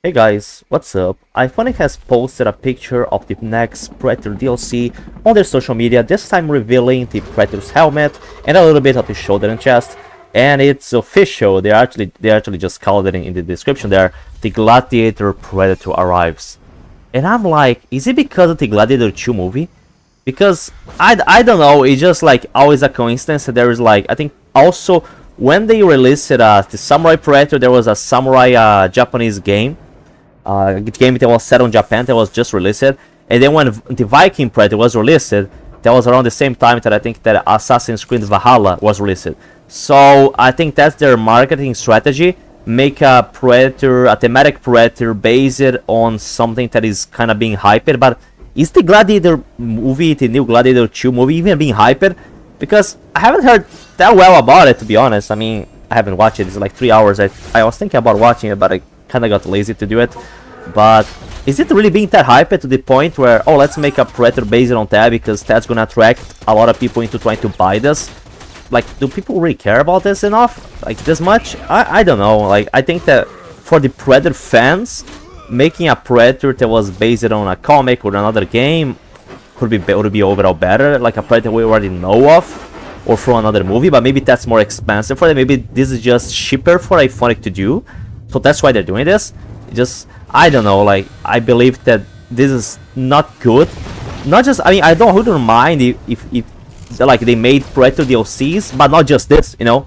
Hey guys, what's up? iPhonic has posted a picture of the next Predator DLC on their social media, this time revealing the Predator's helmet and a little bit of his shoulder and chest. And it's official, they actually just called it in the description there, the Gladiator Predator arrives. And I'm like, is it because of the Gladiator 2 movie? Because I don't know, it's just like always a coincidence that there is like, I think also when they released it, the Samurai Predator, there was a Samurai Japanese game that was set on Japan that was just released, and then when the Viking Predator was released, that was around the same time that I think that Assassin's Creed Valhalla was released. So I think that's their marketing strategy, make a Predator, a thematic Predator based on something that is kind of being hyped. But is the Gladiator movie, the new Gladiator 2 movie, even being hyped? Because I haven't heard that well about it, to be honest. I mean, I haven't watched it, it's like 3 hours. I was thinking about watching it, but I kind of got lazy to do it. But is it really being that hyped to the point where, oh, let's make a Predator based on that because that's gonna attract a lot of people into trying to buy this? Like, do people really care about this enough? Like, this much? I don't know. Like, I think that for the Predator fans, making a Predator that was based on a comic or another game would be overall better, like a Predator we already know of, or from another movie. But maybe that's more expensive for them. Maybe this is just cheaper for iPhonic to do, so that's why they're doing this. Just, I don't know, like, I believe that this is not good. Not just, I mean, I wouldn't mind if like they made Predator DLCs, but not just this, you know.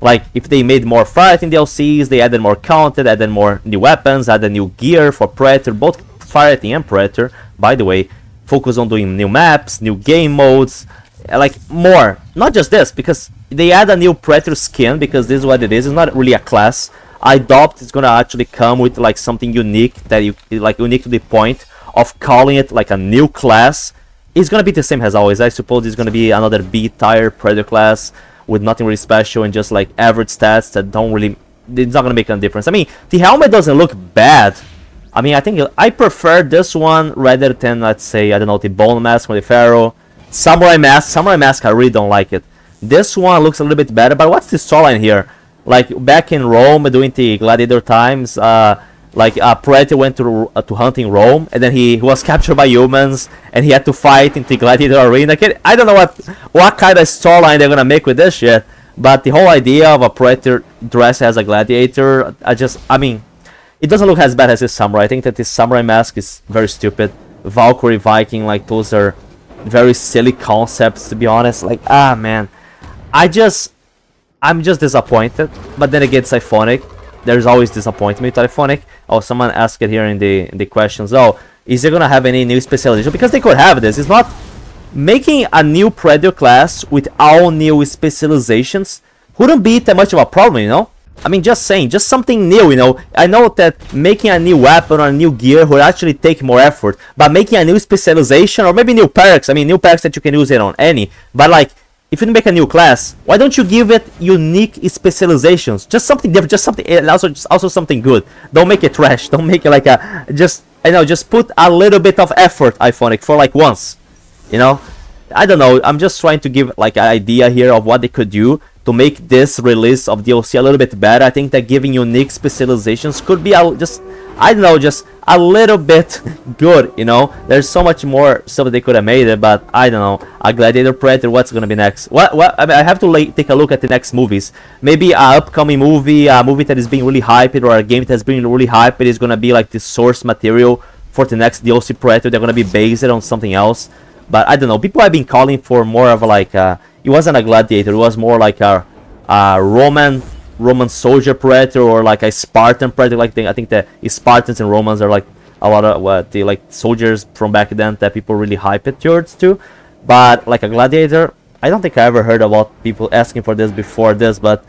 Like, if they made more fighting DLCs, they added more content, added more new weapons, added new gear for Predator, both fighting and Predator, by the way. Focus on doing new maps, new game modes, like more. Not just this, because they add a new Predator skin, because this is what it is. It's not really a class. I doubt it's gonna actually come with like something unique that unique to the point of calling it like a new class. It's gonna be the same as always. I suppose it's gonna be another B-tier Predator class with nothing really special and just like average stats that don't really, it's not gonna make a difference. I mean, the helmet doesn't look bad. I mean, I think I prefer this one rather than, let's say, I don't know, the Bone Mask from the Pharaoh. Samurai Mask, I really don't like it. This one looks a little bit better, but what's the storyline here? Like, back in Rome, doing the Gladiator times, like, Predator went to hunting Rome, and then he was captured by humans, and he had to fight in the Gladiator arena. I don't know what kind of storyline they're gonna make with this shit, but the whole idea of a Predator dressed as a Gladiator, I mean, it doesn't look as bad as this Samurai. I think that this Samurai mask is very stupid. Valkyrie, Viking, like, those are very silly concepts, to be honest. Like, man, I'm just disappointed, but then again, it's iPhonic. There's always disappointment with iPhonic. Oh, someone asked it here in the questions. Oh, is there gonna have any new specialization? Because they could have this. It's not making a new Predator class with all new specializations wouldn't be that much of a problem, you know? I mean, just saying, just something new, you know? I know that making a new weapon or a new gear would actually take more effort, but making a new specialization or maybe new perks, I mean, new perks that you can use it on any, but like, if you make a new class, why don't you give it unique specializations? Just something different, just something, and also something good. Don't make it trash. Don't make it like a just put a little bit of effort, iPhonic, for like once. You know, I don't know. I'm just trying to give like an idea here of what they could do to make this release of DLC a little bit better. I think that giving unique specializations could be just, I don't know, just a little bit good, you know? There's so much more stuff that they could have made it, but I don't know. A Gladiator Predator, what's gonna be next? What? I mean, I have to take a look at the next movies. Maybe a upcoming movie, a movie that is being really hyped, or a game that's being really hyped is gonna be like the source material for the next DLC Predator. They're gonna be based on something else. But I don't know. People have been calling for more of like it wasn't a Gladiator. It was more like a Roman soldier Predator, or like a Spartan Predator. Like I think that Spartans and Romans are like a lot of what they like soldiers from back then that people really hype it towards too. But like a Gladiator, I don't think I ever heard about people asking for this before this. But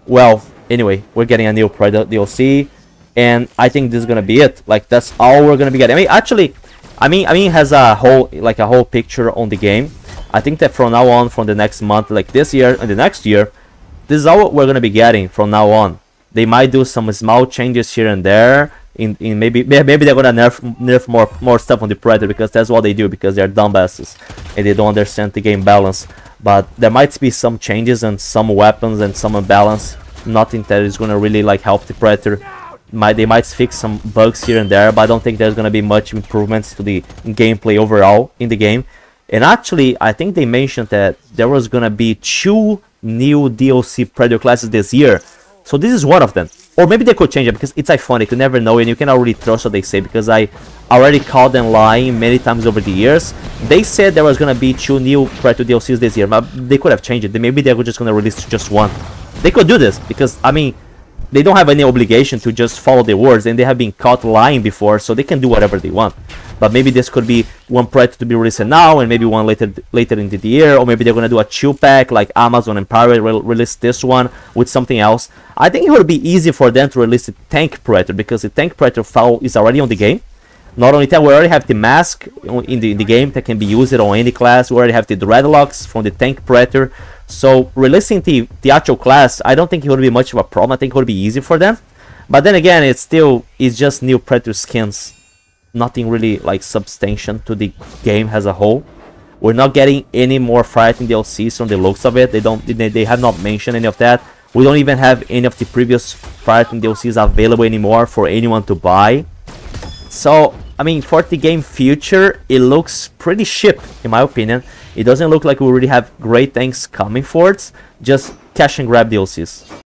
well, anyway, we're getting a new Predator DLC, and I think this is gonna be it. Like, that's all we're gonna be getting. I mean, actually, I mean, it has a whole picture on the game. I think that from now on, from the next month, like this year and the next year, this is all we're gonna be getting from now on. They might do some small changes here and there. In maybe they're gonna nerf more stuff on the Predator, because that's what they do, because they're dumbasses and they don't understand the game balance. But there might be some changes and some weapons and some imbalance. Nothing that is gonna really like help the Predator They might fix some bugs here and there, but I don't think there's gonna be much improvements to the gameplay overall in the game. And actually, I think they mentioned that there was gonna be 2 new DLC Predator classes this year. So this is one of them. Or maybe they could change it, because it's iconic, you never know, and you cannot really trust what they say, because I already caught them lying many times over the years. They said there was gonna be 2 new Predator DLCs this year, but they could have changed it. Maybe they were just gonna release just one. They could do this, because, I mean, they don't have any obligation to just follow their words, and they have been caught lying before, so they can do whatever they want. But maybe this could be one Predator to be released now, and maybe one later in the year, or maybe they're gonna do a 2-pack like Amazon and Pirate release this one with something else. I think it would be easy for them to release the Tank Predator, because the Tank Predator file is already on the game. Not only that, we already have the mask in the game that can be used on any class. We already have the dreadlocks from the Tank Predator. So releasing the actual class, I don't think it would be much of a problem. I think it would be easy for them. But then again, it's just new Predator skins. Nothing really like substantial to the game as a whole. We're not getting any more fighting DLCs from the looks of it. They have not mentioned any of that. We don't even have any of the previous fighting DLCs available anymore for anyone to buy. So, I mean, for the game future, it looks pretty shit, in my opinion. It doesn't look like we really have great things coming for it. Just cash and grab DLCs.